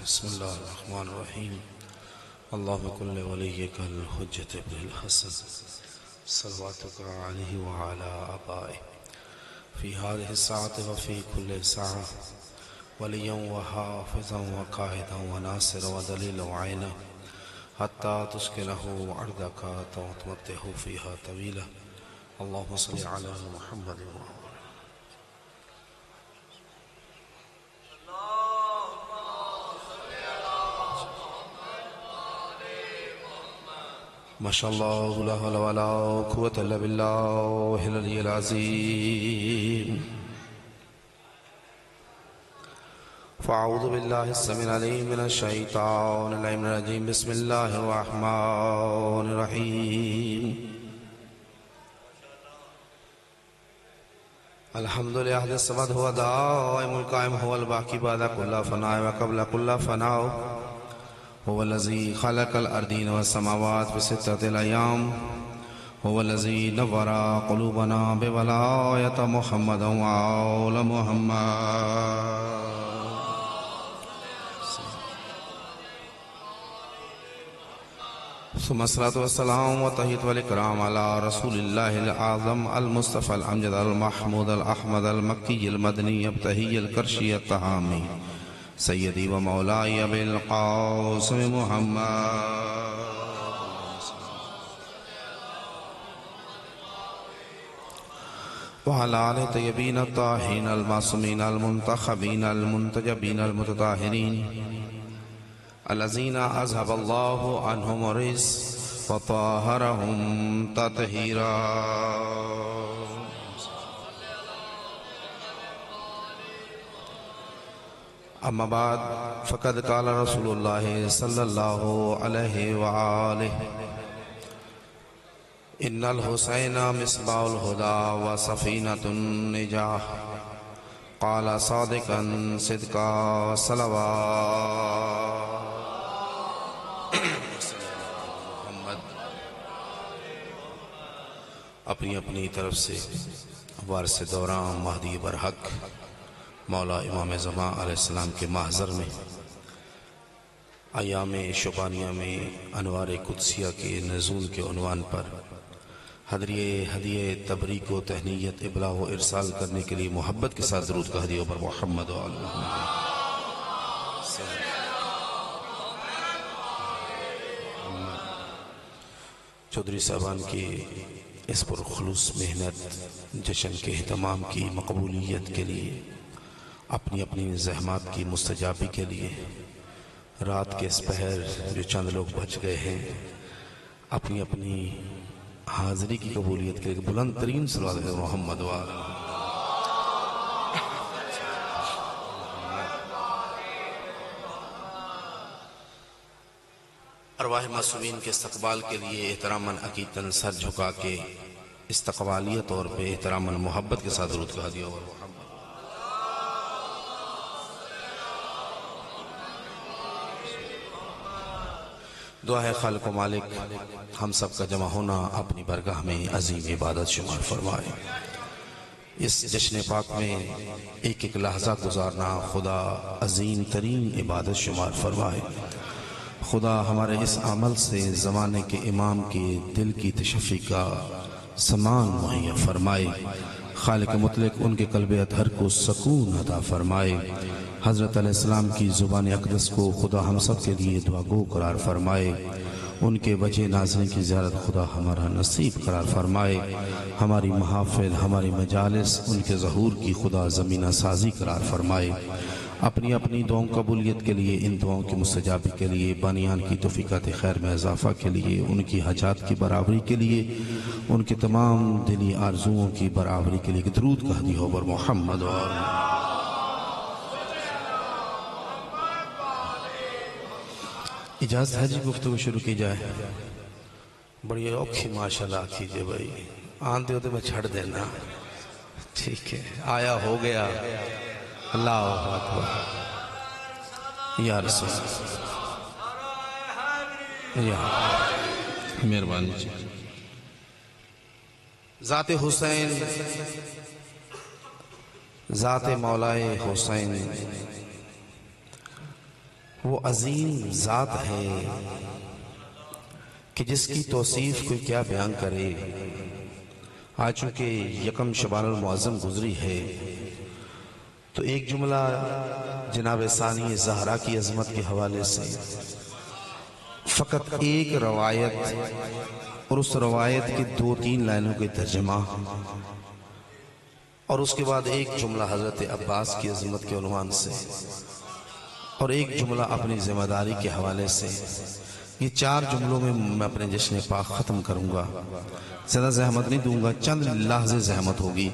بسم الله الرحمن الرحيم. اللهم كن لوليك الحجة ابن الحسن صلواتك عليه وعلى آبائه في هذه الساعة وفي كل ساعة وليا وحافظا وقائدا وناصرا ودليلا وعينا حتى تسكنه أرضك وتمتعه فيها طويلا. اللهم صل على محمد وعلى ما شاء الله لا حول ولا قوة إلا بالله العلي العظيم. فأعوذ بالله السميع العليم من الشيطان اللعين الرجيم. بسم الله الرحمن الرحيم. الحمد لله الصمد هو دائم القائم هو الباقي بعد كل فناء وقبل كل فناء. هو الذي خلق الأرضين والسماوات في 6 أيام. هو الذي نور قلوبنا بولاية محمد وآل محمد. ثم الصلاة والسلام والتحية والإكرام على رسول الله الأعظم المصطفى الأمجد المحمود الأحمد المكي المدني البتهي الكرشي التهامي سيدي ومولاي أبي القاسم محمد وعلى آله الطيبين الطاهرين المعصومين المنتخبين المنتجبين المتطهرين الذين أذهب الله عنهم الرجس وطهرهم تطهيرا. أما بعد فقد قال رسول الله صلى الله عليه وآله إن الحسين مصباح الهدى وسفينة النجاة. قال صادقا صدقا صلوات. اپنی اپنی طرف سے وارث دوران مہدی برحق مولا امام زمان علیہ السلام کے محضر میں ایام شبانیہ میں انوار قدسیہ کے نزول کے عنوان پر ہدیہ تبریک و تہنیت ابلاغ و ارسال کرنے کے لیے محبت کے ساتھ درود کا ہدیہ پر محمد و آل محمد. چودھری صاحبان کی اس پر خلوص محنت جشن کے اہتمام کی مقبولیت کے لیے اپنی اپنی زحمات کی مستجابی کے لیے رات کے اس پہر جو چند لوگ بچ گئے ہیں اپنی اپنی حاضری کی قبولیت کے لیے بلند ترین صلوات محمد و آل محمد. ارواح معصومین کے استقبال کے لیے احتراماً عقیدتاً سر جھکا کے استقبالیہ طور پہ احتراماً محبت کے ساتھ درود کا ہدیہ اور دعا ہے خالق و مالک ہم سب کا جمع ہونا اپنی برگاہ میں عظیم عبادت شمار فرمائے. اس جشن پاک میں ایک ایک لحظہ گزارنا خدا عظیم ترین عبادت شمار فرمائے. خدا ہمارے اس عمل سے زمانے کے امام کے دل کی تشفی کا سامان مہیا فرمائے. خالق مطلق ان کے قلب اطہر کو سکون عطا فرمائے. حضرت علیہ السلام کی زبان اقدس کو خدا ہم سب کے لیے دعا گو قرار فرمائے. ان کے وجہ نازلین کی زیارت خدا ہمارا نصیب قرار فرمائے. ہماری محافل ہماری مجالس ان کے ظہور کی خدا زمینہ سازی قرار فرمائے. اپنی اپنی دعاؤں قبولیت کے لیے ان دعاؤں کی مستجابی کے لیے بانیان کی توفیقات خیر میں اضافہ کے لیے ان کی حاجات کی برابری کے لیے ان کی تمام دلی آرزوؤں کی برابری کے لیے درود کا ہدیہ ہو بر محمد و آل. اجازت ہے جی گفتگو شروع کی جائے. بڑی اوکھی ماشاءاللہ کیجئے بھائی آندے ہوتے میں چھڑ دینا. ٹھیک ہے آیا ہو گیا. اللہ اکبر یا رسول یا مہربانی جی. ذات حسین ذات مولائے حسین وہ عظیم ذات ہے کہ جس کی توصیف کوئی کیا بیان کرے۔ آج چونکہ یکم شبان المعظم گزری ہے تو ایک جملہ جناب ثانی زہرا کی عظمت کے حوالے سے فقط ایک روایت اور اس روایت کی 2-3 لائنوں کے ترجمہ، اور اس کے بعد ایک جملہ حضرت عباس کی عظمت کے عنوان سے، اور ایک جملہ اپنی ذمہ داری کے حوالے سے۔ یہ 4 جملوں میں میں اپنے جشن پاک ختم کروں گا، زیادہ زحمت نہیں دوں گا، چند لحظے زحمت ہوگی۔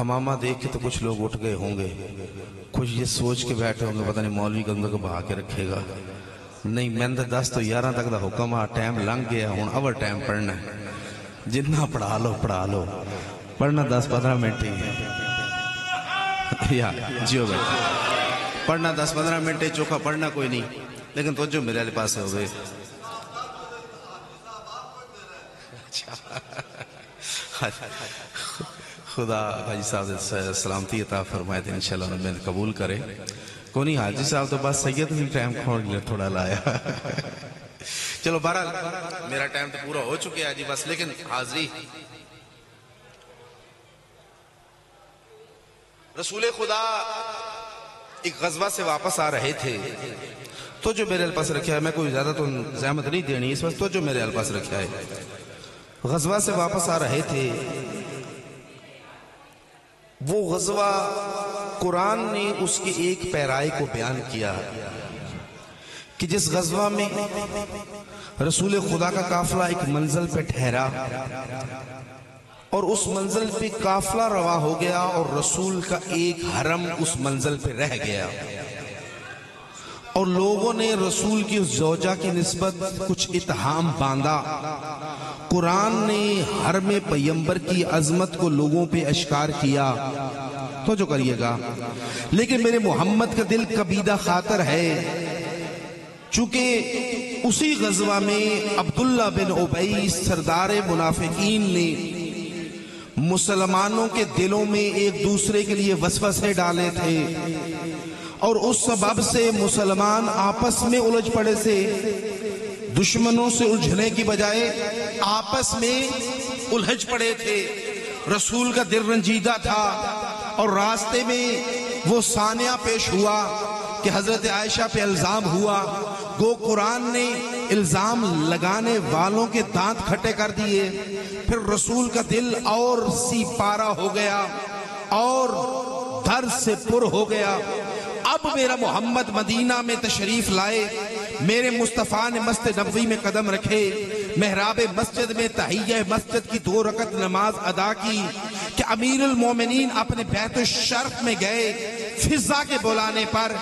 امامہ دیکھ کے تو کچھ لوگ اٹھ گئے ہوں گے، کچھ یہ سوچ کے بیٹھے ہوں گے پتہ نہیں مولوی گندوں کو بہا کے رکھے گا۔ نہیں، میں 10 تو 11 تک دا حکم آ، ٹائم لنگ گیا، ہوں اوور ٹائم پڑھنا ہے، جتنا پڑھا لو پڑھنا 10-15 منٹ ہی ہے یا جیو بیٹھے پڑھنا 10-15 منٹ ہے، چوکھا پڑھنا کوئی نہیں، لیکن توجہ میرے علی پاس ہو گئے۔ خدا حاجی صاحب سلامتی عطا فرمائے تو انشاءاللہ میں قبول کرے۔ کوئی نہیں، حاجی صاحب تو بس سید نہیں ٹائم کھوڑ لیا تھوڑا لایا۔ چلو بہرحال میرا ٹائم تو پورا ہو چکے ہے جی بس، لیکن حاضری رسول خدا ایک غزوہ سے واپس آ رہے تھے، تو جو میرے الپاس رکھا ہے، میں کوئی زیادہ تو زحمت نہیں دینی اس وقت، تو جو میرے الپاس رکھا ہے، غزوہ سے واپس آ رہے تھے۔ وہ غزوہ قرآن نے اس کے ایک پیرائے کو بیان کیا کہ جس غزوہ میں رسول خدا کا قافلہ ایک منزل پہ ٹھہرا اور اس منزل پہ قافلہ روا ہو گیا اور رسول کا ایک حرم اس منزل پہ رہ گیا، اور لوگوں نے رسول کی اس زوجہ کی نسبت کچھ اتہام باندھا۔ قرآن نے حرم پیمبر کی عظمت کو لوگوں پہ اشکار کیا، تو جو کریے گا، لیکن میرے محمد کا دل کبیدہ خاطر ہے، چونکہ اسی غزوہ میں عبداللہ بن ابی سردار منافقین نے مسلمانوں کے دلوں میں ایک دوسرے کے لیے وسوسے ڈالے تھے، اور اس سبب سے مسلمان آپس میں الجھ پڑے سے، دشمنوں سے الجھنے کی بجائے آپس میں الجھ پڑے تھے۔ رسول کا دل رنجیدہ تھا، اور راستے میں وہ سانیہ پیش ہوا کہ حضرت عائشہ پہ الزام ہوا، گو قرآن نے الزام لگانے والوں کے دانت کھٹے کر دیے۔ پھر رسول کا دل اور سی پارا ہو گیا اور درد سے پر ہو گیا۔ اب میرا محمد مدینہ میں تشریف لائے، میرے مصطفیٰ نے مسجد نبوی میں قدم رکھے، محراب مسجد میں تحیہ مسجد کی 2 رکعت نماز ادا کی کہ امیر المومنین اپنے بیت الشرف میں گئے۔ فضا کے بلانے پر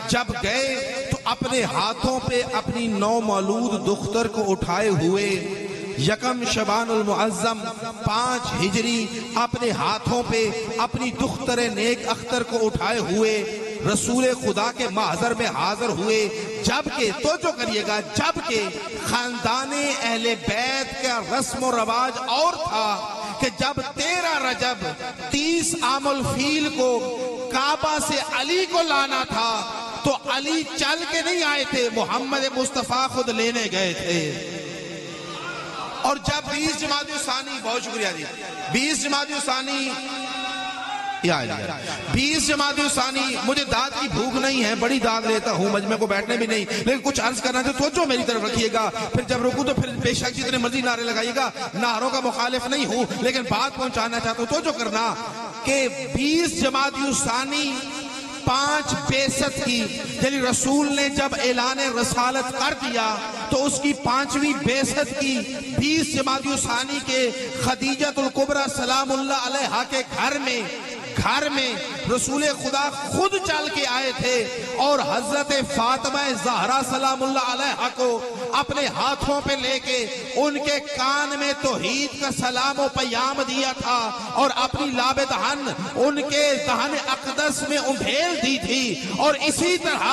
جب گئے تو اپنے ہاتھوں پہ اپنی نومولود دختر کو اٹھائے ہوئے، یکم شبان المعظم 5 ہجری اپنے ہاتھوں پہ اپنی دختر نیک اختر کو اٹھائے ہوئے رسول خدا کے محضر میں حاضر ہوئے، جبکہ توجہ کریے گا، جبکہ خاندان اہل بیت کا رسم و رواج اور تھا کہ جب 13 رجب 30 عام الفیل کو کعبہ سے علی کو لانا تھا تو علی چل کے نہیں آئے تھے، محمد مصطفیٰ خود لینے گئے تھے۔ اور جب 20 جمادی الثانی، بہت شکریہ جی، 20 جمادی الثانی 20 جمادی الثانی، مجھے داد کی بھوک نہیں ہے، بڑی داد لیتا ہوں، مجمع کو بیٹھنے بھی نہیں، لیکن کچھ عرض کرنا تو توجہ میری طرف رکھیے گا، پھر جب رکو تو پھر بے شک جتنے مرضی نعرے لگائیے گا، نعروں کا مخالف نہیں ہوں، لیکن بات پہنچانا چاہتا ہوں، توجہ کرنا کہ 20 جمادی الثانی 5 بعثت کی، یعنی رسول نے جب اعلان رسالت کر دیا تو اس کی 5ویں بعثت کی 20 جمادی الثانی کے خدیجہ الکبریٰ سلام اللہ علیہا کے گھر میں رسول خدا خود چل کے آئے تھے اور حضرت فاطمہ زہرا سلام اللہ علیہا کو اپنے ہاتھوں پہ لے کے ان کے کان میں توحید کا سلام و پیام دیا تھا اور اپنی لاب دہن ان کے دہن اقدس میں انبھیل دی تھی۔ اور اسی طرح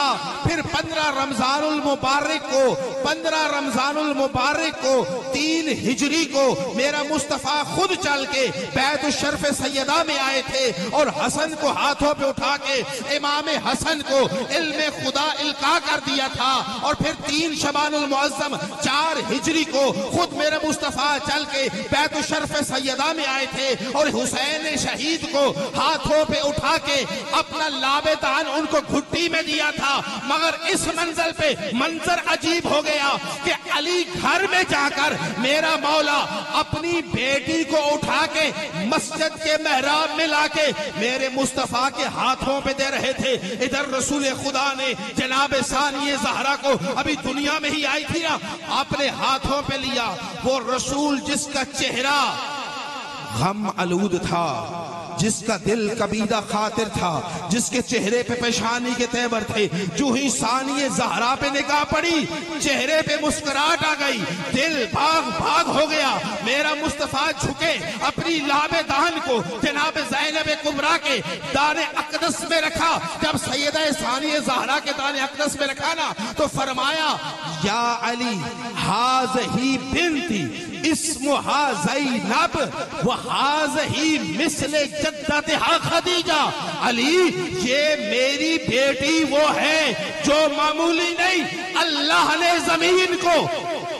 پھر 15 رمضان المبارک کو 3 ہجری کو میرا مصطفیٰ خود چل کے بیت الشرف سیدہ میں آئے تھے اور حسن کو ہاتھوں پہ اٹھا کے امام حسن کو علم خدا القا کر دیا تھا، اور پھر 3 شعبان المعظم 4 ہجری کو خود میرے مصطفیٰ چل کے بیت الشرف سیدہ میں آئے تھے، اور حسین شہید کو ہاتھوں پہ اٹھا کے اپنا لابدان ان کو گھٹی میں دیا تھا۔ مگر اس منزل پہ منظر عجیب ہو گیا کہ علی گھر میں جا کر میرا مولا اپنی بیٹی کو اٹھا کے مسجد کے محراب میں لا کے میرے مصطفیٰ کے ہاتھوں پہ دے رہے تھے۔ ادھر رسول خدا نے جناب ثانیہ زہرا کو ابھی دنیا میں ہی آئی تھی نا، اپنے ہاتھوں پہ لیا، وہ رسول جس کا چہرہ غم آلود تھا، جس کا دل کبیدہ خاطر تھا، جس کے چہرے پہ پیشانی کے تیور تھے، جو ہی ثانیہ زہرا پہ نگاہ پڑی چہرے پہ مسکراہٹ آ گئی، دل بھاگ بھاگ ہو گیا۔ میرا مصطفیٰ جھکے اپنی لابدان کو جناب زینب کبریٰ کے دان اقدس میں رکھا۔ جب سیدہ ثانیہ زہرا کے دان اقدس میں رکھا نا تو فرمایا یا علی ہذہ بنتی اسمہا زینب وہذہ مثل جدتہا خدیجہ۔ علی یہ میری بیٹی وہ ہے جو معمولی نہیں، اللہ نے زمین کو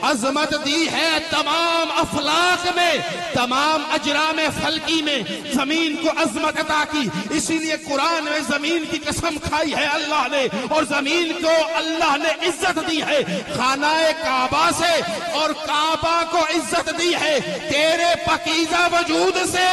عظمت دی ہے، تمام افلاک میں، تمام اجرام فلکی میں زمین کو عظمت عطا کی۔ اسی لیے قرآن میں زمین کی قسم کھائی ہے اللہ نے، اور زمین کو اللہ نے عزت دی ہے خانہ کعبہ سے، اور کعبہ کو عزت دی ہے تیرے پاکیزہ وجود سے۔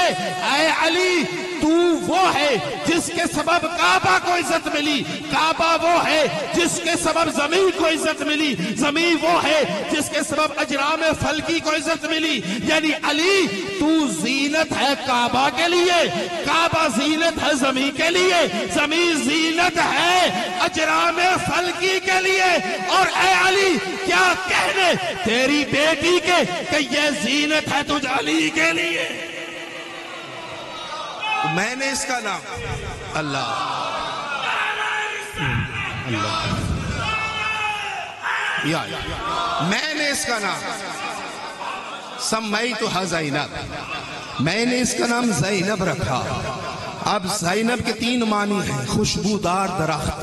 اے علی تو وہ ہے جس کے سبب کعبہ کو عزت ملی، کعبہ وہ ہے جس کے سبب زمین کو عزت ملی، زمین وہ ہے جس کے سبب اجرام فلکی کو عزت ملی۔ یعنی علی تو زینت ہے کعبہ کے لیے، کعبہ زینت ہے زمین کے لیے، زمین زینت ہے اجرام فلکی کے لیے۔ اور اے علی کیا کہنے تیری بیٹی کے کہ یہ زینت ہے تجھ علی کے لیے۔ میں نے اس کا نام اللہ میں نے اس کا نام سمیتھا زینب، میں نے اس کا نام زینب رکھا۔ اب زینب کے 3 معنی ہیں: خوشبودار درخت،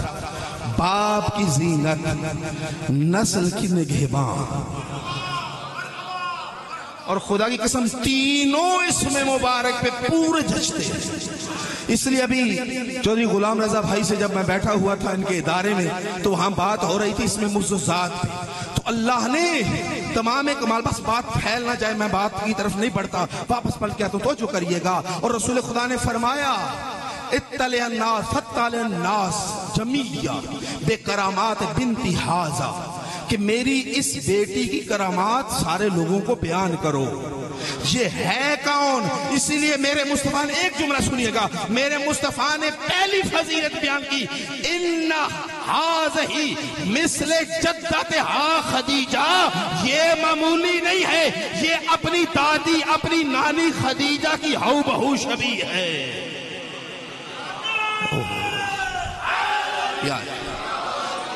باپ کی زینت، نسل کی نگہباں۔ اور خدا کی قسم تینوں اسم مبارک پہ پورے جھجتے ہیں۔ اس لیے ابھی چودھری غلام رضا بھائی سے جب میں بیٹھا ہوا تھا ان کے ادارے میں تو وہاں بات ہو رہی تھی اس میں معجزات پہ، تو اللہ نے تمام کمال، بس بات پھیل نہ جائے میں بات کی طرف نہیں بڑھتا، واپس پلٹ کے تو توجہ کریے گا۔ اور رسول خدا نے فرمایا اطلع الناس فاطلع الناس جمیعا بکرامات بنت ھذا، کہ میری اس بیٹی کی کرامات سارے لوگوں کو بیان کرو۔ یہ ہے کون؟ اسی لیے میرے مصطفیٰ نے ایک جملہ سنیے گا، میرے مصطفیٰ نے پہلی فضیلت بیان کی، ان ھذہ مثل جدتہا خدیجہ، یہ معمولی نہیں ہے، یہ اپنی دادی اپنی نانی خدیجہ کی ہو بہو شبیہ ہے۔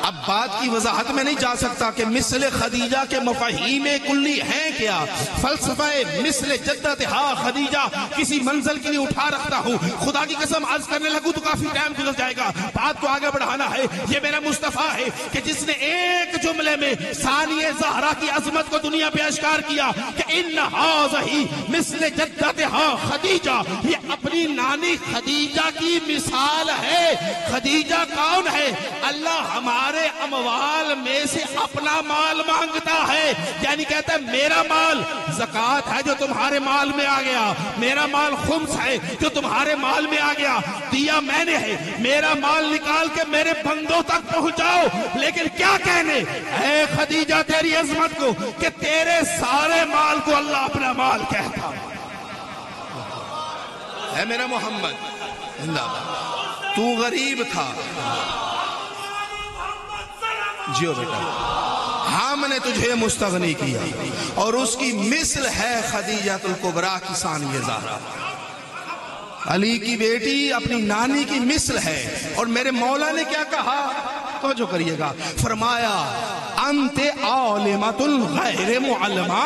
اب بات کی وضاحت میں نہیں جا سکتا کہ مثل خدیجہ کے مفاہیم کلی ہیں کیا۔ فلسفہ مثل جدتہا خدیجہ کسی منزل کے لیے اٹھا رکھتا ہوں، خدا کی قسم عرض کرنے لگوں تو کافی ٹائم گزر جائے گا، بات کو آگے بڑھانا ہے۔ یہ میرا مصطفیٰ ہے کہ جس نے ایک جملے میں ثانیہ زہرا کی عظمت کو دنیا پہ اشکار کیا کہ ان ھذہ مثل جدتہا خدیجہ، یہ اپنی نانی خدیجہ کی مثال ہے۔ خدیجہ کون ہے؟ اللہ ہمارے اموال میں سے اپنا مال مانگتا ہے، یعنی کہتا ہے میرا مال زکوٰۃ ہے جو تمہارے مال میں آ گیا، میرا مال خمس ہے جو تمہارے مال میں آ گیا، دیا میں نے ہے، میرا مال نکال کے میرے بندوں تک پہنچاؤ۔ لیکن کیا کہنے اے خدیجہ تیری عظمت کو کہ تیرے سارے مال کو اللہ اپنا مال کہتا ہے۔ میرا محمد تو غریب تھا، جیو بیٹا، ہم نے تجھے مستغنی کیا، اور اس کی مثل ہے خدیجہ الکبریٰ کی ثانیہ زہرا۔ علی کی بیٹی اپنی نانی کی مثل ہے، اور میرے مولا نے کیا کہا توجہ کریے گا، فرمایا انت عالمۃ غیر معلمہ،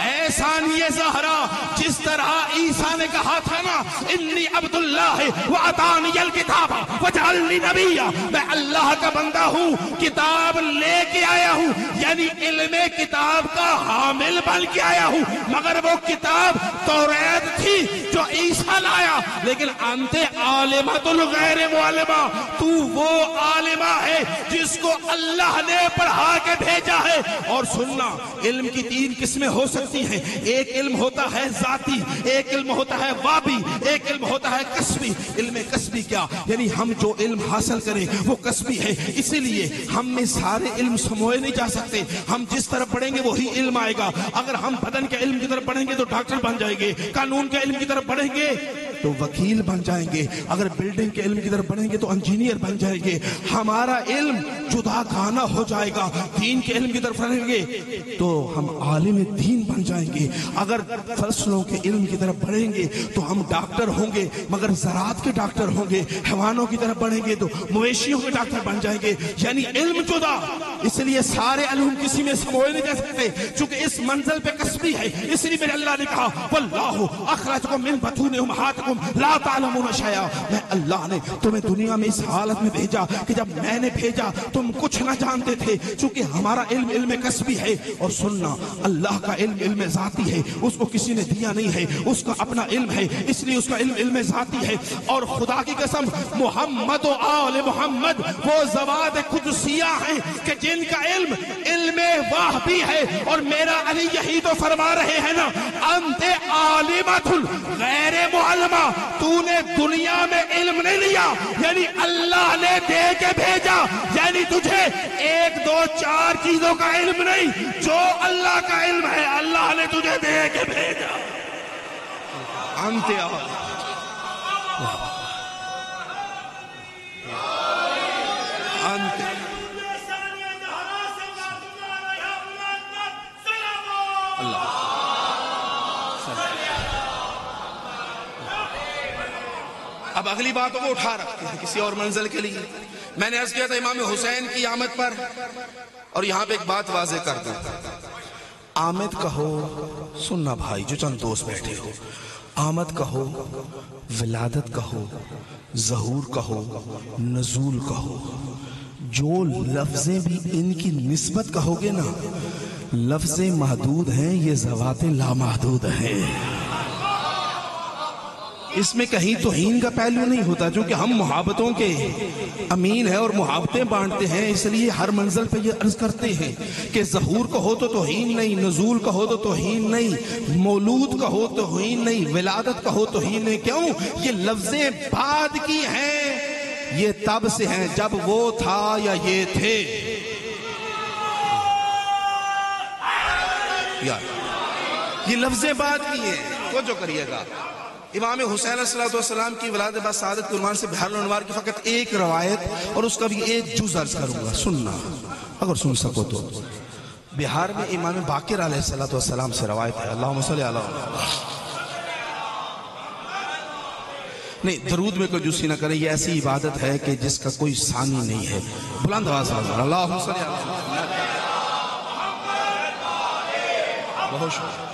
اے ثانیہ زہرا، جس طرح عیسیٰ نے کہا تھا نا انی عبد اللہ واتانی الکتاب وجعلنی نبیا، میں اللہ کا بندہ ہوں، کتاب لے کے آیا ہوں، یعنی علم کتاب کا حامل بن کے آیا ہوں، مگر وہ کتاب توریت تھی جو عیسیٰ لایا، لیکن انت عالمۃ غیر معلمہ، تو وہ عالمہ ہے جس کو اللہ نے پڑھا کے بھیجا ہے۔ اور سننا، علم کی تین قسمیں ہو سکتی ہیں، ایک علم ہوتا ہے ذاتی، ایک علم ہوتا ہے وابی، ایک علم ہوتا ہے کسبی۔ علم کسبی کیا؟ یعنی ہم جو علم حاصل کریں وہ کسبی ہے، اسی لیے ہم میں سارے علم سموئے نہیں جا سکتے، ہم جس طرف پڑھیں گے وہی علم آئے گا۔ اگر ہم بدن کے علم کی طرف پڑھیں گے تو ڈاکٹر بن جائیں گے، قانون کے علم کی طرف پڑھیں گے تو وکیل بن جائیں گے، اگر بلڈنگ کے علم کی طرف پڑھیں گے تو انجینئر بن جائیں گے۔ ہمارا علم جدا گانا ہو جائے گا، دین کے علم کی طرف پڑھیں گے تو ہم عالم دین بن جائیں گے، اگر فصلوں کے علم کی طرف پڑھیں گے تو ہم ڈاکٹر ہوں گے، مگر زراعت کے ڈاکٹر ہوں گے، حیوانوں کی طرف پڑھیں گے تو مویشیوں کے ڈاکٹر بن جائیں گے، یعنی علم جدا۔ اس لیے سارے علوم کسی میں سموئے نہیں جا سکتے، چونکہ اس منزل پہ کسبی ہے، اس لیے میرے اللہ نے کہا واللہ اخرجکم من بطون امہاتکم لا تعلمون شیئا، میں اللہ نے تمہیں دنیا میں اس حالت میں بھیجا کہ جب میں نے بھیجا تم کچھ نہ جانتے تھے، چونکہ ہمارا علم علم کسبی ہے۔ اور سننا، اللہ کا علم علم ذاتی ہے، اس کو کسی نے دیا نہیں ہے، اس کا اپنا علم ہے، اس لیے اس کا علم علم ذاتی ہے۔ اور خدا کی قسم، محمد و آل محمد وہ زوات قدسیہ ہیں کہ جن کا علم علم واہبی ہے، اور میرا علی یہی تو فرما رہے ہیں نا انت عالمۃ غیر معلمہ، تو نے دنیا میں علم نہیں لیا، یعنی اللہ نے دے کے بھیجا، یعنی تجھے ایک دو چار چیزوں کا علم نہیں، جو اللہ کا علم ہے اللہ نے تجھے دے کے بھیجا۔ انت اب اگلی باتوں کو اٹھا رکھتے ہیں کسی اور منزل کے لیے۔ میں نے عرض کیا تھا امام حسین کی آمد پر، اور یہاں پہ ایک بات واضح کر دوں، آمد کہو، سننا بھائی جو چند دوست بیٹھے ہو، آمد کہو، ولادت کہو، ظہور کہو، نزول کہو، جو لفظیں بھی ان کی نسبت کہو گے نا، لفظیں محدود ہیں، یہ ذوات لامحدود ہیں۔ اس میں کہیں توہین کا پہلو نہیں ہوتا، چونکہ ہم محبتوں کے امین ہیں اور محبتیں بانٹتے ہیں، اس لیے ہر منزل پہ یہ عرض کرتے ہیں کہ ظہور کہو تو توہین نہیں، نزول کہو تو توہین نہیں، مولود کہو تو توہین نہیں، ولادت کہو تو توہین نہیں۔ کیوں؟ یہ لفظیں بعد کی ہیں، یہ تب سے ہیں جب وہ تھا یا یہ تھے۔ یہ لفظیں بعد کی ہیں، توجہ کریے گا۔ امام حسین علیہ السلام کی ولادت بعد سعادت قربان سے بہار الانوار کی فقط ایک روایت اور اس کا بھی ایک جز عرض کروں گا، سننا اگر سن سکو تو۔ بہار میں امام باقر علیہ السلام سے روایت ہے، اللہم صلی اللہ نہیں، درود میں کوئی جوسی نہ کرے، یہ ایسی عبادت ہے کہ جس کا کوئی ثانی نہیں ہے۔ بلند آواز سے اللہم صلی اللہ بہت شکریہ۔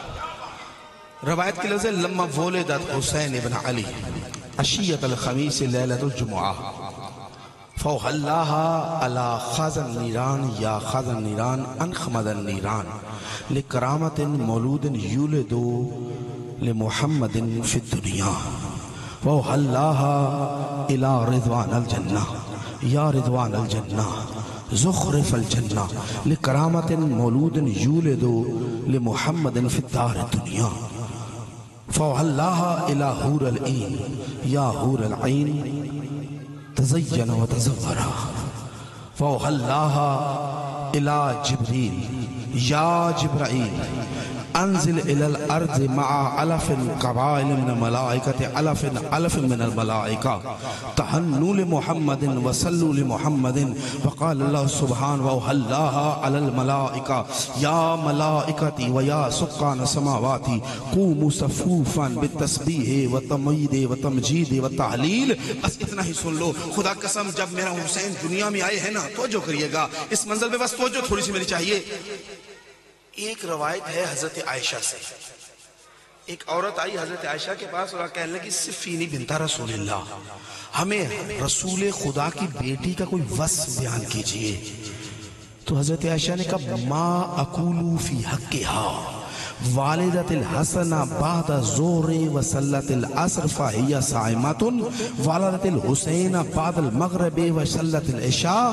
روایت کے لفظ لما ولدت حسین ابن علی عشیۃ الخمیس لیلۃ الجمعہ فوحلاها على خازن النیران یا خازن النیران انخمد النیران لکرامت مولود یولد لمحمد فی الدنیا فوحلاها الى رضوان الجنہ یا رضوان الجنہ زخرف الجنہ لکرامت مولود یولد لمحمد فی الدار الدنیا فوحلاها الى حور العین یا حور العین تزین و تزورا فوحلاها الى جبریل یا جبرائیل انزل الى الارض مع الف قبائل من الملائکة الف من الملائکة تحنوا لمحمد وصلوا لمحمد وقال اللہ سبحان وأوحى على الملائکة یا ملائکتی ویا سکان سماواتی قوموا صفوفا بالتسبیح وتمجید وتمجید وتحلیل. بس اتنا ہی سن لو. خدا قسم جب میرا حسین دنیا میں آئے ہیں نا توجہ کریے گا اس منزل پہ, بس توجہ تھوڑی سی میری چاہیے. ایک روایت ہے حضرت عائشہ سے, ایک عورت آئی حضرت عائشہ کے پاس اور کہنے لگی صفینی بنت رسول اللہ, ہمیں رسول خدا کی بیٹی کا کوئی وصف بیان کیجئے. تو حضرت عائشہ نے کہا ما اقولو فی حقہا والدت الحسن بعد الظہر وصلت العصر فہی صائمۃ والدت الحسین بعد المغرب وصلت العشاء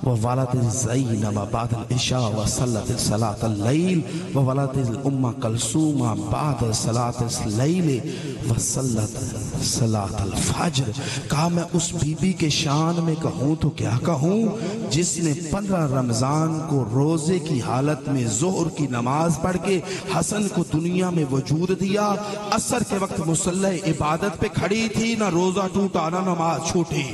وولد زینب بعد العشاء وصلت صلاة اللیل وولد ام کلثوم بعد صلاة اللیل وصلت صلاة الفجر. کہا میں اس بی بی کے شان میں کہوں تو کیا کہوں جس نے 15 رمضان کو روزے کی حالت میں ظہر کی نماز پڑھ کے حسن کو دنیا میں وجود دیا, عصر کے وقت مصلی عبادت پہ کھڑی تھی, نہ روزہ ٹوٹا نہ نماز چھوٹی.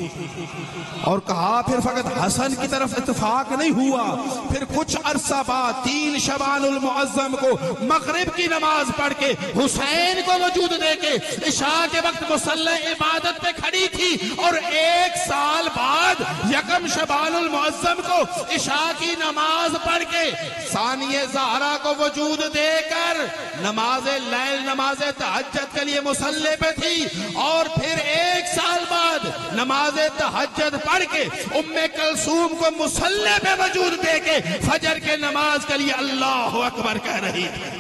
اور کہا پھر فقط حسن کی طرف اتفاق نہیں ہوا, پھر کچھ عرصہ بعد 3 شعبان المعظم کو مغرب کی نماز پڑھ کے حسین کو وجود دے کے عشاء کے وقت مصلی عبادت پہ کھڑی تھی, اور 1 سال بعد 1 شعبان المعظم کو عشاء کی نماز پڑھ کے ثانی زہرا کو وجود دے کر نماز لیل نماز تہجد کے لیے مصلی پہ تھی, اور پھر 1 سال بعد نماز تہجد پڑھ کے ام کلثوم کو مصلی پہ وجود دے کے فجر کے نماز کے لیے اللہ اکبر کہہ رہی تھی.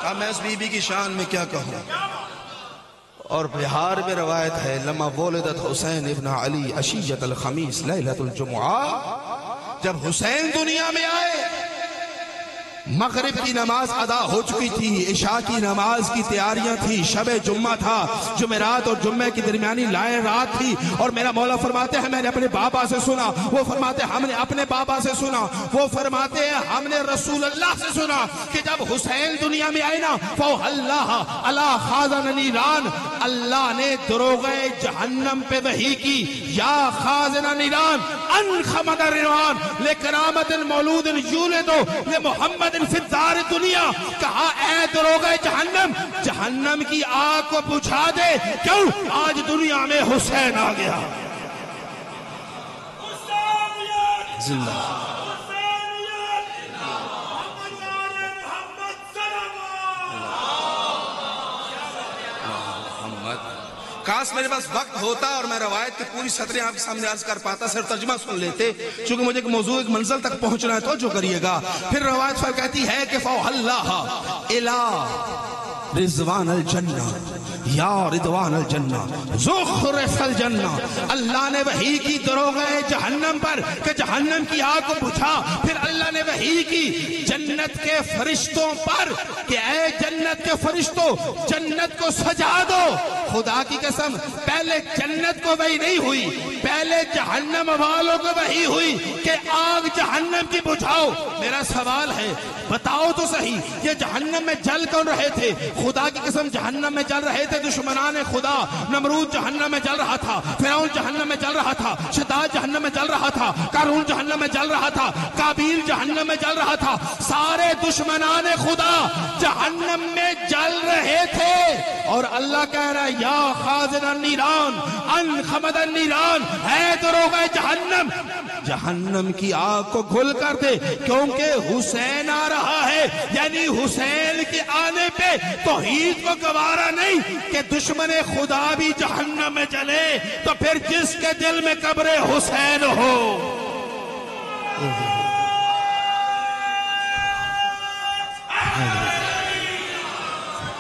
کہا میں اس بی بی کی شان میں کیا کہوں. اور بہار میں روایت ہے لما ولدت حسین ابن علی عشیۃ الخمیس لیلۃ الجمعہ, جب حسین دنیا میں آئے مغرب کی نماز ادا ہو چکی تھی, عشاء کی نماز کی تیاریاں تھی, شب جمعہ تھا, جمعرات اور جمعہ کی درمیانی لائن رات تھی. اور میرا مولا فرماتے ہیں میں نے اپنے بابا سے سنا, وہ فرماتے ہیں ہم نے اپنے بابا سے سنا, وہ فرماتے ہیں ہم نے رسول اللہ سے سنا کہ جب حسین دنیا میں آئے نا فَوْحَلَّهَا عَلَىٰ خَازَنَ نِيرَان, اللہ نے دروغ جہنم پہ وحی کی یا خازن نیران ان خمد الروان لکرامت المولود یولد لمحمد فی الدار دنیا. کہا اے دروغ جہنم, جہنم کی آگ کو بجھا دے, کیوں آج دنیا میں حسین آ گیا. زندہ کاش میرے پاس وقت ہوتا اور میں روایت کی پوری سطریں آپ کے سامنے عرض کر پاتا, صرف ترجمہ سن لیتے, چونکہ مجھے ایک موضوع ایک منزل تک پہنچنا ہے. توجہ کریے گا. پھر روایت پر کہتی ہے کہ فَوْحَلَّهَا إِلَىٰ رِضْوَانَ الْجَنَّةِ یا رضوان الجنہ زخرف الجنہ. اللہ نے وحی کی دروغ جہنم پر کہ جہنم کی آگ کو بجھا. پھر اللہ نے وحی کی جنت کے فرشتوں پر کہ اے جنت کے فرشتوں جنت کو سجا دو. خدا کی قسم پہلے جنت کو وحی نہیں ہوئی, پہلے جہنم والوں کو وحی ہوئی کہ آگ جہنم کی بجھاؤ. میرا سوال ہے بتاؤ تو صحیح یہ جہنم میں جل کون رہے تھے؟ خدا کی قسم جہنم میں جل رہے تھے دشمنان خدا. نمرود جہنم میں جل رہا تھا, فرعون جہنم میں جل رہا تھا, شداد جہنم میں جل رہا تھا, قارون جہنم میں جل رہا تھا, قابیل جہنم میں جل رہا تھا. سارے دشمنان خدا جہنم میں جل رہے تھے. اور اللہ کہہ رہا ہے یا خازن النیران ان خمد النیران, ہے دروغ جہنم جہنم کی آگ کو گھل کر دے, کیونکہ حسین آ رہا ہے. یعنی حسین کے آنے پہ توحید کو گوارا نہیں کہ دشمن خدا بھی جہنم میں چلے, تو پھر جس کے دل میں قبر حسین ہو.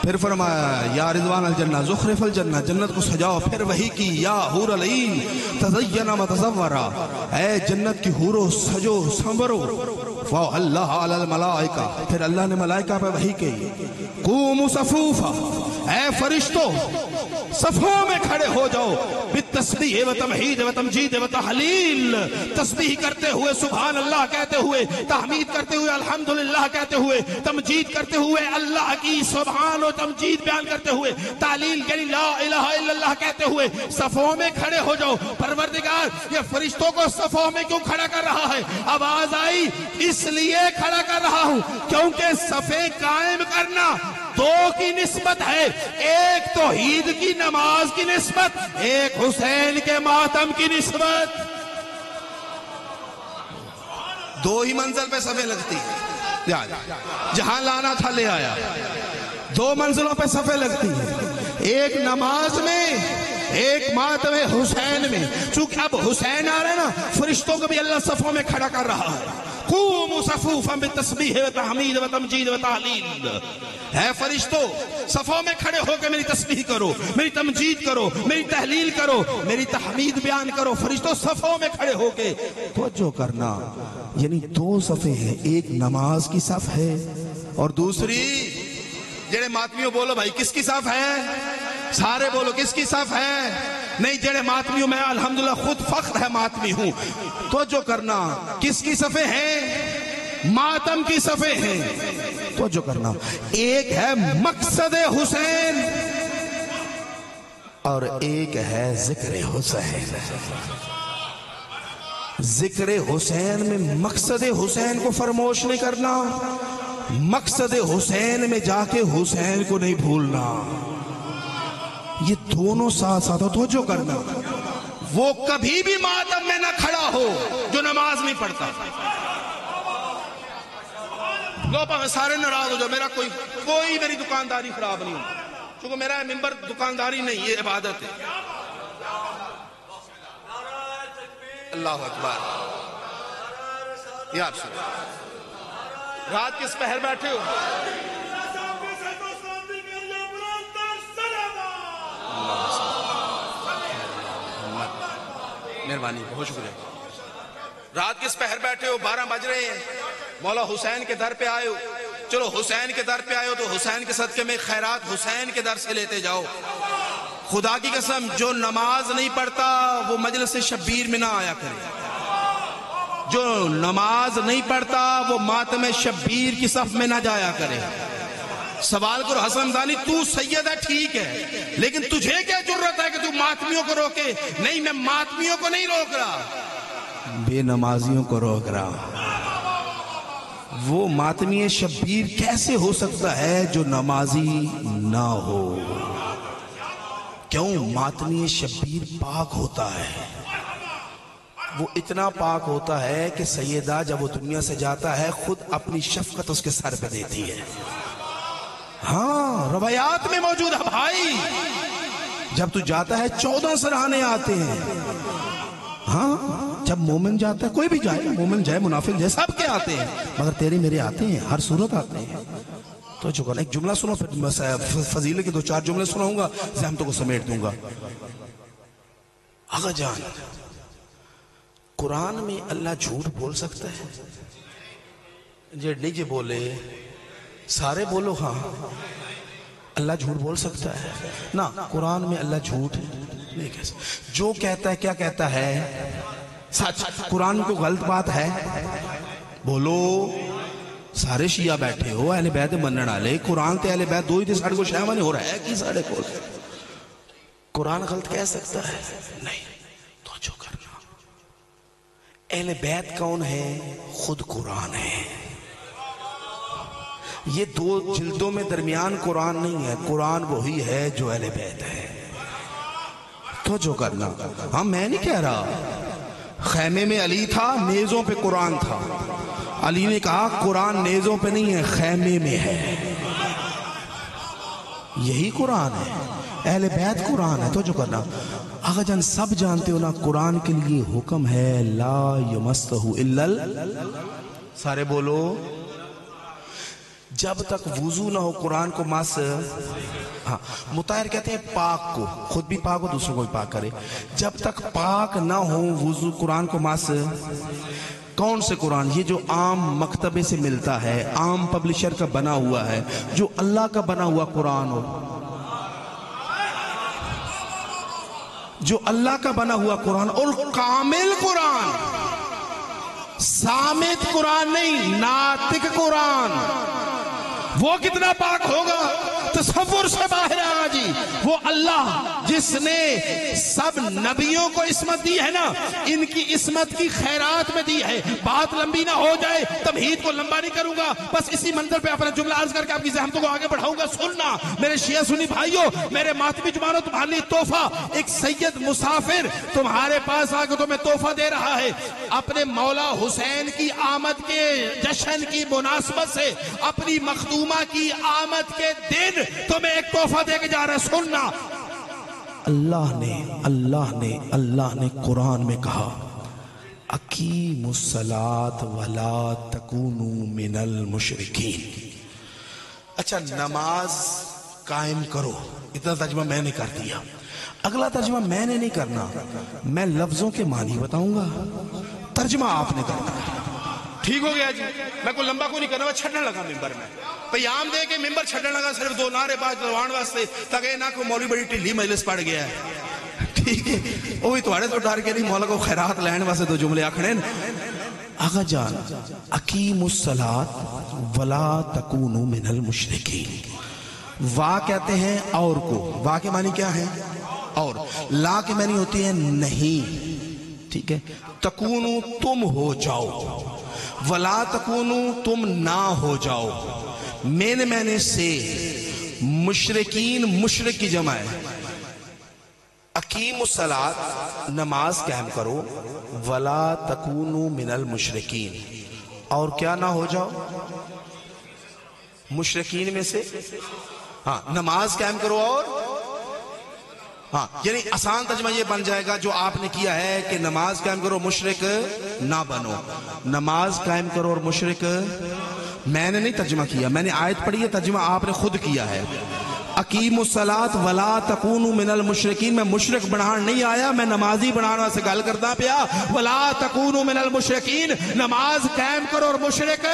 پھر فرمایا یا رضوان الجنہ زخرف الجنہ, جنت کو سجاؤ. پھر وحی کی یا حور العین تزین متزورا, اے جنت کی حورو سجو سنورو. فَوْحَلَّهَا عَلَى الْمَلَائِكَةِ, پھر اللہ نے ملائکہ پہ وحی کی قوموا صفوفا, اے فرشتو صفوں میں کھڑے ہو جاؤ، بالتسبیح و تمہید و تمجید و تحلیل، تسبیح کرتے ہوئے سبحان اللہ کہتے ہوئے، تحمید کرتے ہوئے الحمدللہ کہتے ہوئے، تمجید کرتے ہوئے اللہ کی سبحان و تمجید بیان کرتے ہوئے، تعلیل یعنی لا الہ الا اللہ کہتے ہوئے صفوں میں کھڑے ہو جاؤ۔ پروردگار یہ فرشتوں کو صفوں میں کیوں کھڑا کر رہا ہے؟ آواز آئی، اس لیے کھڑا کر رہا ہوں کیونکہ صفیں قائم کرنا دو کی نسبت ہے، ایک توحید کی نماز کی نسبت، ایک حسین کے ماتم کی نسبت۔ دو ہی منزل پہ صفیں لگتی ہیں، جہاں لانا تھا لے آیا۔ دو منزلوں پہ صفیں لگتی ہیں، ایک نماز میں، ایک ماتم حسین میں۔ چونکہ اب حسین آ رہے ہیں نا، فرشتوں کو بھی اللہ صفوں میں کھڑا کر رہا ہے۔ قوموا صفوفا بالتسبیح و تحمید و تمجید و تحلیل، ہے فرشتوں صفوں میں کھڑے ہو کے میری تسبیح کرو، میری تمجید کرو، میری تحلیل کرو، میری تحمید بیان کرو۔ فرشتوں صفوں میں کھڑے ہو کے توجہ کرنا، یعنی دو صفیں ہیں، ایک نماز کی صف ہے اور دوسری جڑے ماتمیوں بولو بھائی کس کی صف ہے؟ سارے بولو کس کی صف ہے؟ نہیں جڑے ماتمیوں میں الحمدللہ خود فخر ہے ماتمی ہوں، توجہ کرنا، کس کی صفیں ہیں؟ ماتم کی صفیں ہیں، توجہ کرنا۔ ایک ہے مقصد حسین اور ایک ہے ذکر حسین۔ ذکر حسین میں مقصد حسین کو فراموش نہیں کرنا، مقصد حسین میں جا کے حسین کو نہیں بھولنا، یہ دونوں ساتھ ساتھ توجہ کرنا۔ وہ کبھی بھی ماتم میں نہ کھڑا ہو جو نماز نہیں پڑھتا۔ لوپا میں سارے ناراض ہو جاؤ، میرا کوئی میری دکانداری خراب نہیں ہو، چونکہ میرا ممبر دکانداری نہیں، یہ عبادت ہے۔ اللہ اکبر، یا رسول اللہ، رات کس پہر بیٹھے ہو؟ مہربانی، بہت شکریہ۔ رات کس پہر بیٹھے ہو؟ 12 بج رہے ہیں، مولا حسین کے در پہ آئے ہو، چلو حسین کے در پہ آئے ہو تو حسین کے صدقے میں خیرات حسین کے در سے لیتے جاؤ۔ خدا کی قسم جو نماز نہیں پڑھتا وہ مجلس شبیر میں نہ آیا کرے، جو نماز نہیں پڑھتا وہ ماتم شبیر کی صف میں نہ جایا کرے۔ سوال کرو حسن دانی تو سید ہے ٹھیک ہے، لیکن تجھے کیا جرت ہے کہ تو ماتمیوں کو روکے؟ نہیں، میں ماتمیوں کو نہیں روک رہا، بے نمازیوں کو روک رہا۔ وہ ماتمی شبیر کیسے ہو سکتا ہے جو نمازی نہ ہو؟ کیوں؟ ماتمی شبیر پاک ہوتا ہے، وہ اتنا پاک ہوتا ہے کہ سیدہ جب وہ دنیا سے جاتا ہے خود اپنی شفقت اس کے سر پہ دیتی ہے۔ ہاں روایات میں موجود ہے بھائی، جب تو جاتا ہے 14 سرانے آتے ہیں۔ ہاں جب مومن جاتا ہے، کوئی بھی جائے، مومن جائے منافق جائے، سب کے آتے ہیں، مگر تیرے میرے آتے ہیں، ہر صورت آتے ہیں۔ تو چکا ایک جملہ سنو، پھر فضیلے کے 2-4 جملے سناؤں گا، زحمتوں کو سمیٹ دوں گا۔ آقا جان، قرآن میں اللہ جھوٹ بول سکتا ہے؟ جڑی جی بولے سارے بولو ہاں، اللہ جھوٹ بول سکتا ہے نا؟ قرآن میں اللہ جھوٹ نہیں کہہ سکتا، جو کہتا ہے کیا کہتا ہے؟ سچ۔ قرآن کو غلط بات ہے؟ بولو، سارے شیعہ بیٹھے ہو، اہل بیت منن والے، قرآن تے اہل بیت دو ہی تے ساڑھے کو شہوہ نہیں ہو رہا ہے کی ساڑھے کو؟ قرآن غلط کہہ سکتا ہے؟ نہیں۔ تو جو کرنا، اہل بیت کون ہے؟ خود قرآن ہے۔ یہ 2 جلدوں میں درمیان قرآن نہیں ہے، قرآن وہی ہے جو اہل بیت ہے۔ تو جو کرنا، ہاں میں نہیں کہہ رہا خیمے میں علی تھا، نیزوں پہ قرآن تھا، علی نے کہا قرآن نیزوں پہ نہیں ہے، خیمے میں ہے، یہی قرآن ہے، اہل بیت قرآن ہے۔ تو جو کرنا، آقا جان سب جانتے ہو نا قرآن کے لیے حکم ہے لا یمسہ الا سارے بولو، جب تک وضو نہ ہو قرآن کو مس، ہاں مطہر کہتے ہیں پاک کو، خود بھی پاک ہو دوسروں کو بھی پاک کرے، جب تک پاک نہ ہو وضو قرآن کو مس۔ کون سے قرآن؟ یہ جو عام مکتبے سے ملتا ہے، عام پبلشر کا بنا ہوا ہے، جو اللہ کا بنا ہوا قرآن ہو۔ جو اللہ کا بنا ہوا قرآن اور کامل قرآن، سامت قرآن نہیں، ناطق قرآن، وہ کتنا پاک ہوگا، تصور سے باہر آ جی۔ وہ اللہ جس نے سب نبیوں کو عصمت دی ہے نا، ان کی عصمت کی خیرات میں دی ہے۔ بات لمبی نہ ہو جائے، تمہید کو لمبا نہیں کروں گا، بس اسی منظر پہ اپنا جملہ عرض کر کے آپ کی زحمتوں کو آگے بڑھاؤں گا۔ سننا میرے شیعہ سنی بھائیوں، میرے ماتمی جمانوں، تمہارے لیے تحفہ، ایک سید مسافر تمہارے پاس آ کے تمہیں تحفہ دے رہا ہے۔ اپنے مولا حسین کی آمد کے جشن کی مناسبت سے، اپنی مخدومہ کی آمد کے دن تمہیں ایک تحفہ دے کے جا رہا ہے۔ سننا، اللہ نے قرآن میں کہا اقیموا الصلاۃ ولا تکونوا من المشرکین۔ اچھا، نماز قائم کرو، اتنا ترجمہ میں نے کر دیا۔ اگلا ترجمہ میں نے نہیں کرنا، میں لفظوں کے معنی بتاؤں گا، ترجمہ آپ نے کرنا ہے۔ ٹھیک ہو گیا جی، میں کوئی لمبا کو نہیں کرنا، میں چھڑنے لگا ممبر میں، پیام دے کے ممبر چھڑنے لگا، صرف 2 نعرے بعد دروان واسطے تاکہ نہ کوئی مولوی بڑی ٹھلی مجلس پڑ گیا ہے۔ ٹھیک ہے، وہی تھوڑے تو ڈر کے نہیں، مولا کو خیرات لین واسطے 2 جملے آکھنے۔ آقا جان، اقیموا الصلاۃ ولا تکونوا من المشرکین، وا کہتے ہیں اور کو، وا کے معنی کیا ہے؟ اور، لا کے معنی ہوتی ہے نہیں، ٹھیک ہے، تکونو تم ہو جاؤ، ولا تکونو تم نہ ہو جاؤ، میں سے، مشرکین مشرک کی جمع ہے۔ اقیموا الصلاۃ نماز قائم کرو، ولا تکونو من المشرکین اور کیا نہ ہو جاؤ، مشرکین میں سے۔ ہاں، نماز قائم کرو اور، ہاں یعنی آسان ترجمہ یہ بن جائے گا جو آپ نے کیا ہے کہ نماز قائم کرو مشرک نہ بنو، نماز قائم کرو اور مشرک، میں نے نہیں ترجمہ کیا، میں نے آیت پڑھی ہے، ترجمہ آپ نے خود کیا ہے۔ اقیموا الصلاۃ ولا تکونوا من المشرکین، میں مشرک بنان نہیں آیا، میں نمازی بنانا سے گل کرتا پیا۔ ولا تکونوا من المشرکین، نماز قائم کرو اور مشرک،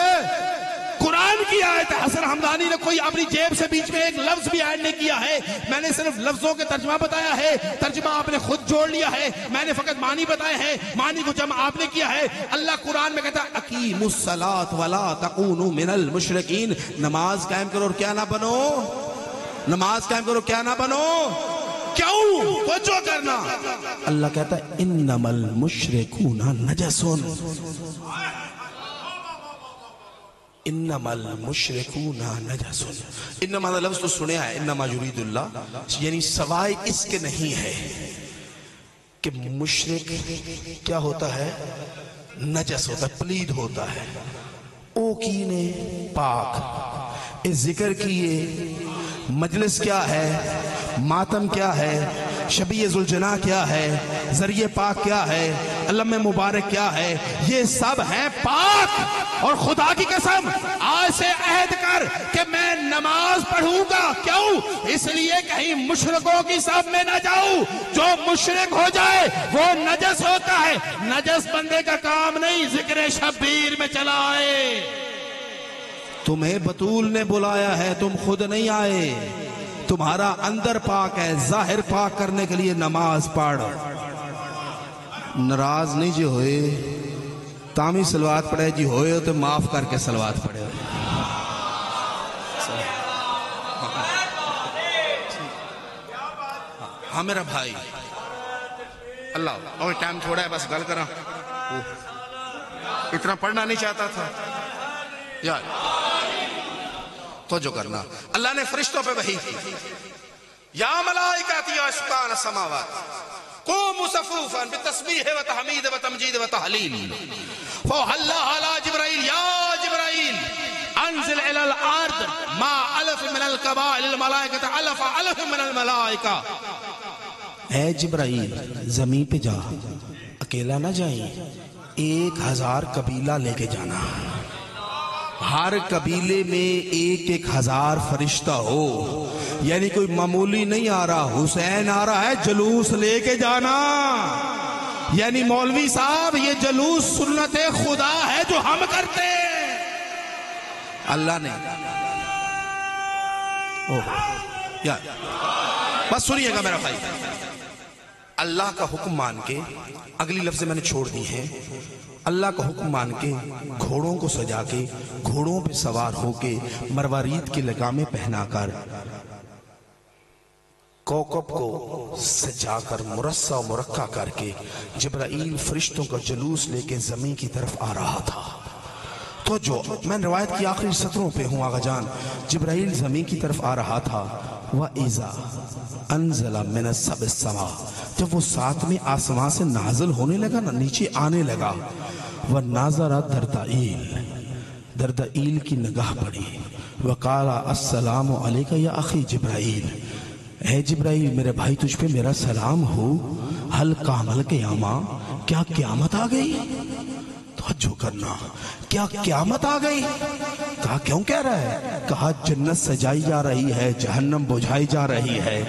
قرآن کی آیت ہے۔ حسن حمدانی نے کوئی اپنی جیب سے بیچ میں ایک لفظ بھی ایڈ نہیں کیا ہے، میں نے صرف لفظوں کے ترجمہ بتایا ہے، ترجمہ آپ نے خود جوڑ لیا ہے، میں نے فقط معنی بتائے ہیں، معنی کو جمع آپ نے کیا ہے۔ اللہ قرآن میں کہتا ہے اقیموا الصلاۃ ولا تکونوا من المشرکین، نماز قائم کرو اور کیا نہ بنو، نماز قائم کرو کیا نہ بنو، کیوں؟ توجہ کرنا، اللہ کہتا ہے انما المشرکون نجس، انما المشرکون نجس، انما لفظ تو سنیا ہے، انما یرید اللہ، یعنی سوائے اس کے نہیں ہے کہ مشرک کیا ہوتا ہے، نجس ہوتا ہے، پلید ہوتا ہے۔ او کینے پاک، اس ذکر کیے، مجلس کیا ہے، ماتم کیا ہے، شبیہ ذوالجناح کیا ہے، ذریعہ پاک کیا ہے، علم مبارک کیا ہے، یہ سب ہیں پاک۔ اور خدا کی قسم آج سے عہد کر کہ میں نماز پڑھوں گا، کیوں؟ اس لیے کہیں مشرکوں کی صف میں نہ جاؤں، جو مشرک ہو جائے وہ نجس ہوتا ہے، نجس بندے کا کام نہیں ذکر شبیر میں چلا آئے۔ تمہیں بطول نے بلایا ہے، تم خود نہیں آئے، تمہارا اندر پاک ہے، ظاہر پاک کرنے کے لیے نماز پڑھ۔ ناراض نہیں جی ہوئے، تامی سلوات پڑھے جی ہوئے تو معاف کر کے سلوات پڑھے۔ ہاں میرا بھائی، اللہ اور ٹائم تھوڑا ہے، بس گل کرا، اتنا پڑھنا نہیں چاہتا تھا یار، تو جو کرنا۔ اللہ نے فرشتوں پہ وحی کی، یا ملائکتی یا سکان السماوات قوموا صفوفا بالتسبیح و تحمید و تمجید و تحلیل، فوحى اللہ علی جبرائیل، یا جبرائیل انزل الى الارض ما الف من القبائل الملائکت الف من الملائکہ، اے جبرائیل زمین پہ جا، اکیلا نہ جائیں، 1000 قبیلہ لے کے جانا، ہر قبیلے میں 1000 فرشتہ ہو، یعنی کوئی معمولی نہیں آ رہا، حسین آ رہا ہے، جلوس لے کے جانا، یعنی مولوی صاحب یہ جلوس سنت خدا ہے جو ہم کرتے ہیں، اللہ نے بس سنیے گا میرا بھائی، اللہ کا حکم مان کے، اگلی لفظ میں نے چھوڑ دی ہیں، اللہ کا حکم مان کے گھوڑوں کو سجا کے، گھوڑوں پہ سوار ہو کے، مروارید کے لگامیں پہنا کر، کوکب کو سجا کر، مرصع و مرقع کر کے جبرائیل فرشتوں کا جلوس لے کے زمین کی طرف آ رہا تھا۔ تو جو میں روایت کی آخری سطروں پہ ہوں آقا جان، جبرائیل زمین کی طرف آ رہا تھا۔ وَإِذَا أَنزَلَ مِنَ السَّبْعِ السَّمَاءِ، جب وہ ساتویں آسمان سے نازل ہونے لگا نا، نیچے آنے لگا، وَنَاظَرَ دردائیل، دردائیل کی نگاہ پڑی، وَقَالَ السلام علیکہ یا اخی جبرائیل، اے جبرائیل میرے بھائی تجھ پہ میرا سلام ہو، حل قامل قیامہ، کیا قیامت آ گئی؟ توجہ کرنا، کیا قیامت آ گئی؟ کہا کیوں کہہ رہا ہے؟ کہا جنت سجائی جا رہی ہے، جہنم بجھائی جا رہی ہے،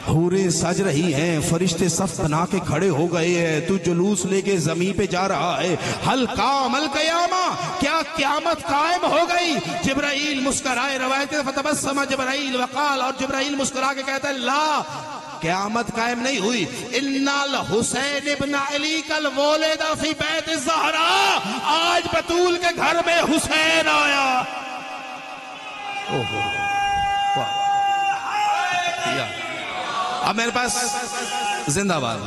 حوریں سج رہی ہیں، فرشتے صف بنا کے کھڑے ہو گئے ہیں، تو جلوس لے کے زمین پہ جا رہا ہے، حل قام القیامہ، کیا قیامت قائم ہو گئی؟ جبرائیل مسکرائے، روایت فتبسم جبرائیل وقال، اور جبرائیل مسکرا کے کہتا ہے لا، قیامت قائم نہیں ہوئی، ان الحسین ابن علی کل ولد فی بیت الزہرا، آج بطول کے گھر میں حسین آیا۔ اب میرے پاس زندہ باد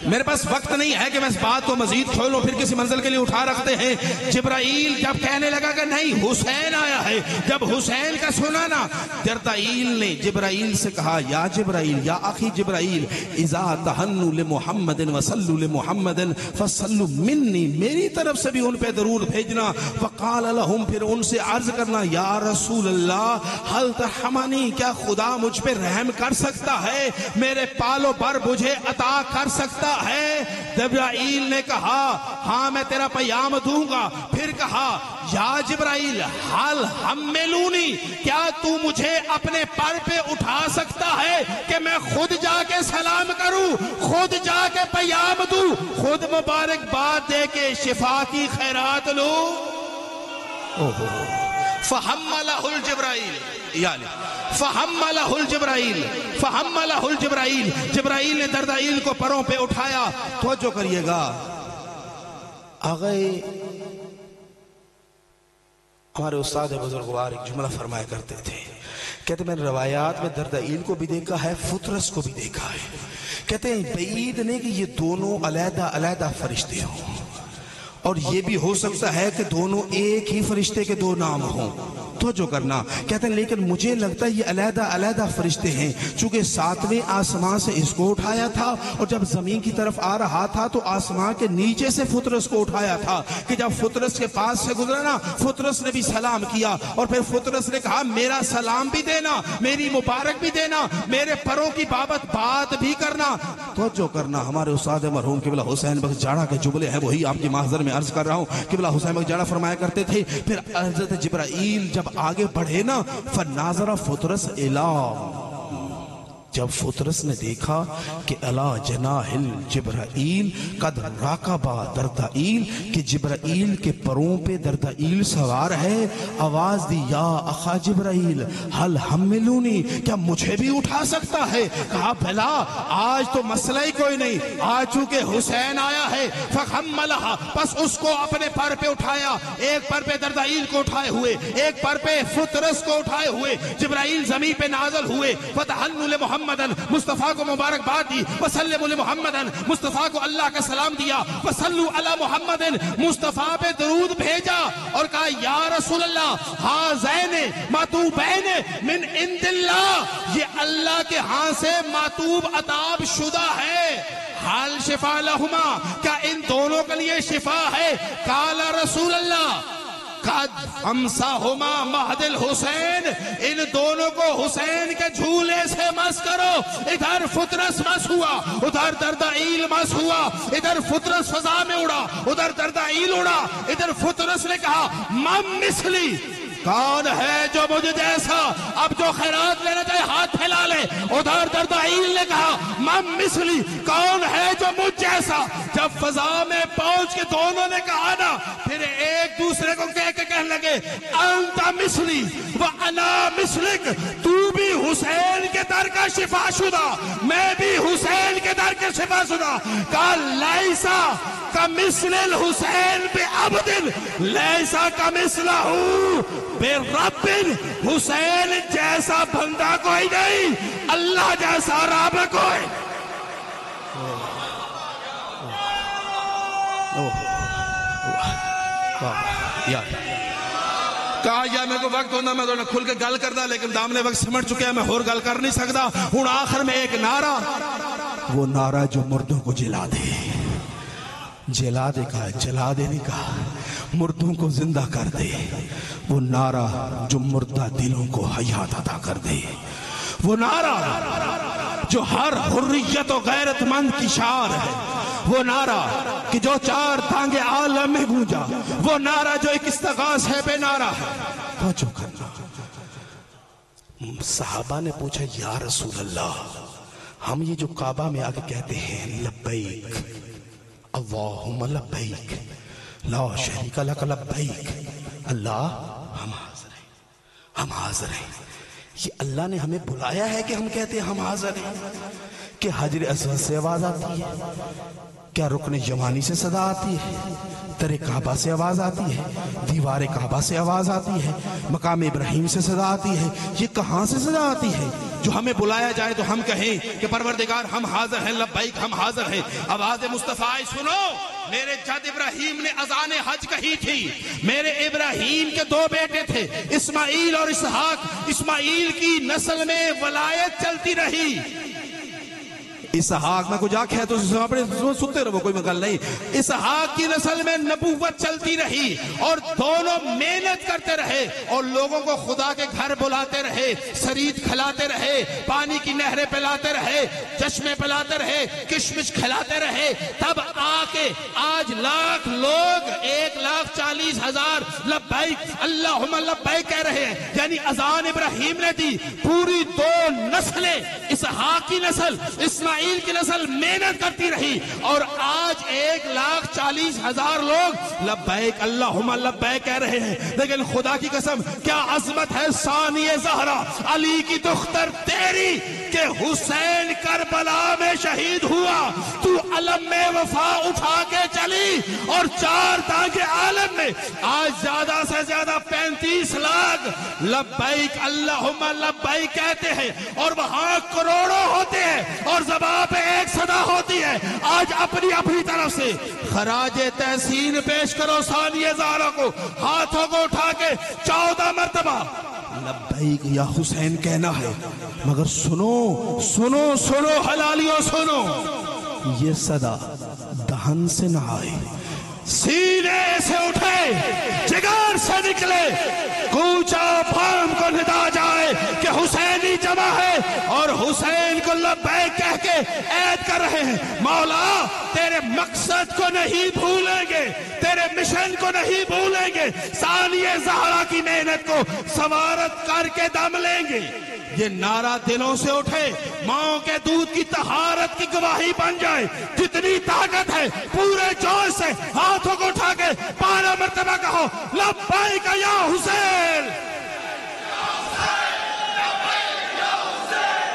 میرے پاس وقت نہیں ہے کہ میں اس بات کو مزید کھولوں، پھر کسی منزل کے لیے اٹھا رکھتے ہیں۔ جبرائیل جب کہنے لگا کہ نہیں حسین آیا ہے، جب حسین کا سنا نا، دردائیل نے جبرائیل سے کہا یا جبرائیل یا اخی جبرائیل، اذا تہنوا لمحمد وصلوا لمحمد فصلوا منی، میری طرف سے بھی ان پہ درود بھیجنا۔ وقال لهم، پھر ان سے عرض کرنا، یا رسول اللہ حل ترحمنی، کیا خدا مجھ پہ رحم کر سکتا ہے، میرے پالو پر مجھے عطا کر سکتا ہے؟ جبرائیل نے کہا ہاں میں تیرا پیام دوں گا۔ پھر کہا یا جبرائیل حل حملونی، کیا تو مجھے اپنے پر پہ اٹھا سکتا ہے کہ میں خود جا کے سلام کروں، خود جا کے پیام دوں، خود مبارکباد دے کے شفا کی خیرات لوں؟ فحملہ الجبرائیل، یعنی فحملہ الجبرائیل، فحملہ الجبرائیل، جبرائیل نے دردائیل کو پروں پہ اٹھایا۔ توجہ کریے گا، آگئے ہمارے استاد بزرگوار ایک جملہ فرمایا کرتے تھے، کہتے میں نے روایات میں دردائیل کو بھی دیکھا ہے، فطرس کو بھی دیکھا ہے، کہتے ہیں بعید نہیں کہ یہ دونوں علیحدہ علیحدہ فرشتے ہوں، اور یہ بھی ہو سکتا ہے کہ دونوں ایک ہی فرشتے کے دو نام ہوں۔ توجہ کرنا، کہتے ہیں لیکن مجھے لگتا ہے یہ علیحدہ علیحدہ فرشتے ہیں، چونکہ ساتویں آسمان سے اس کو اٹھایا تھا، اور جب زمین کی طرف آ رہا تھا تو آسمان کے نیچے سے فطرس کو اٹھایا تھا، کہ جب فطرس کے پاس سے گزرا نا، فطرس نے بھی سلام کیا، اور پھر فطرس نے کہا میرا سلام بھی دینا، میری مبارک بھی دینا، میرے پروں کی بابت بات بھی کرنا۔ توجہ کرنا، ہمارے استاد مرحوم قبلہ حسین بخش جاڑا کے جملے ہیں، وہی آپ کی محضر میں عرض کر رہا ہوں۔ قبلہ حسین بخش جاڑا فرمایا کرتے تھے، پھر حضرت جبرائیل جب آگے بڑھے نا، فناظر فطرس الی، جب فطرس نے دیکھا کہ الا جناح الجبرائیل قد راکبا دردائیل، کہ جبرائیل کے پروں پہ دردائیل سوار ہے، آواز دی یا اخا جبرائیل حل حملونی، کیا مجھے بھی اٹھا سکتا ہے؟ کہا بھلا آج تو مسئلہ ہی کوئی نہیں، آج چونکہ حسین آیا ہے، فحملہ، پس اس کو اپنے پر پہ اٹھایا، ایک پر پہ دردائیل کو اٹھائے ہوئے، ایک پر پہ فطرس کو اٹھائے ہوئے، جبرائیل زمین پہ نازل ہوئے، فتحنوا لمحمد، مصطفیٰ کو مبارکباد دی، وسلم لمحمد، مصطفیٰ کو اللہ کا سلام دیا، وصلو علی محمد، مصطفیٰ پہ درود بھیجا، اور کہا یا رسول اللہ ہذین ماتوبین من عند اللہ، یہ اللہ کے ہاں سے ماتوب عطاب شدہ ہے، حال شفا لہما، کیا ان دونوں کے لیے شفا ہے؟ قال رسول اللہ قد امساہما مہد الحسین، ان دونوں کو حسین کے جھولے سے مس کرو۔ ادھر فطرس مس ہوا، ادھر دردائیل مس ہوا، ادھر فطرس فضا میں اڑا، ادھر دردائیل اڑا، ادھر فطرس نے کہا من مثلی، کون ہے جو مجھے جیسا، اب جو خیرات لینا چاہے ہاتھ پھیلا لے۔ ادھر دردائیل نے کہا من مثلی، کون ہے جو مجھ جیسا۔ جب فضا میں پہنچ کے دونوں نے کہا نا، پھر ایک دوسرے کو کہہ کے کہنے لگے انت مثلی وانا مثلک، تو بھی حسین کے در کا شفا شدہ، میں بھی حسین کے در کے شفا شدہ. کہا لیسا کمثل الحسین بعبد لیسا کمثلہ برب، حسین جیسا بندہ کوئی نہیں، اللہ جیسا رب کوئی. کہا یا میں کو وقت ہونا میں تو کھل کے گل کردا، لیکن دامنے وقت سمجھ چکے ہیں میں اور گل کر نہیں سکتا. ہوں آخر میں ایک نعرہ، وہ نعرہ جو مردوں کو جلا دے. جلا دے کہا، جلا دے نہیں کہا، مردوں کو زندہ کر دے. وہ نعرہ جو مردہ دلوں کو حیات عطا کر دے. وہ نعرہ جو ہر حریت و غیرت مند کی شعار ہے. وہ نعرہ کہ جو چار تانگے عالم میں گونجا. وہ نعرہ جو ایک استغاث ہے بے نعرہ ہے. توجہ کرنا. صحابہ نے پوچھا یا رسول اللہ، ہم یہ جو کعبہ میں آگے کہتے ہیں لبیک اللہم لبیک لا شریک لک لبیک، اللہ ہم حاضر ہیں، ہم حاضر ہیں. یہ اللہ نے ہمیں بلایا ہے کہ ہم کہتے ہیں ہم حاضر ہیں؟ کہ حجر اسود سے آواز آتی ہے؟ کیا رکن یمانی سے صدا آتی ہے؟ در کعبہ سے آواز آتی ہے؟ دیوار کعبہ سے آواز آتی ہے؟ مقام ابراہیم سے صدا آتی ہے؟ یہ کہاں سے صدا آتی ہے جو ہمیں بلایا جائے تو ہم کہیں کہ پروردگار ہم حاضر ہیں، لبیک ہم حاضر ہیں؟ آواز مصطفیٰ سنو. میرے جد ابراہیم نے اذان حج کہی تھی. میرے ابراہیم کے دو بیٹے تھے، اسماعیل اور اسحاق. اسماعیل کی نسل میں ولایت چلتی رہی. اسحاق میں کچھ آنکھ ہے تو اپنے سنتے رہو، کوئی مقال نہیں. اسحاق کی نسل میں نبوت چلتی رہی اور دونوں محنت کرتے رہے اور لوگوں کو خدا کے گھر بلاتے رہے، سرید کھلاتے رہے، پانی کی نہریں پلاتے رہے، چشمے پلاتے رہے، کشمش کھلاتے رہے. تب آکے آج لاکھ لوگ 1,40,000 لبیک اللہم لبیک کہہ رہے ہیں. یعنی اذان ابراہیم نے دی. پوری دو نسلیں، اسحاق کی نسل، اسماعیل کی نسل محنت کرتی رہی اور آج 1,40,000 لوگ لبیک اللہم لبیک کہہ رہے ہیں. لیکن خدا کی قسم کیا عظمت ہے ثانی زہرا علی کی دختر تیری کہ حسین کربلا میں شہید ہوا، تو علم میں وفا اٹھا کے چلی اور چار تانگے عالم میں آج زیادہ سے زیادہ 35 لاکھ لبیک اللہم لبیک کہتے ہیں اور وہاں کروڑوں ہوتے ہیں اور زبان پہ ایک صدا ہوتی ہے. آج اپنی اپنی طرف سے خراج تحسین پیش کرو ثانی زہرا کو، ہاتھوں کو اٹھا کے 14 مرتبہ لبیک یا حسین کہنا ہے. مگر سنو سنو سنو حلالیوں سنو، یہ صدا دہن سے نہ آئے، سینے سے اٹھے، جگر سے نکلے، کوچا پھام کو ندا جائے کہ حسینی جمع ہے اور حسین کو لبیک کہہ کے عید کر رہے ہیں. مولا تیرے مقصد کو نہیں بھولیں گے، تیرے مشن کو نہیں بھولیں گے، ثانی زہرا کی محنت کو سوارت کر کے دم لیں گے. یہ نعرہ دلوں سے اٹھے، ماں کے دودھ کی طہارت کی گواہی بن جائے. جتنی طاقت ہے پورے جوش سے ہاتھوں کو اٹھا کے 12 مرتبہ کہو لبیک یا حسین.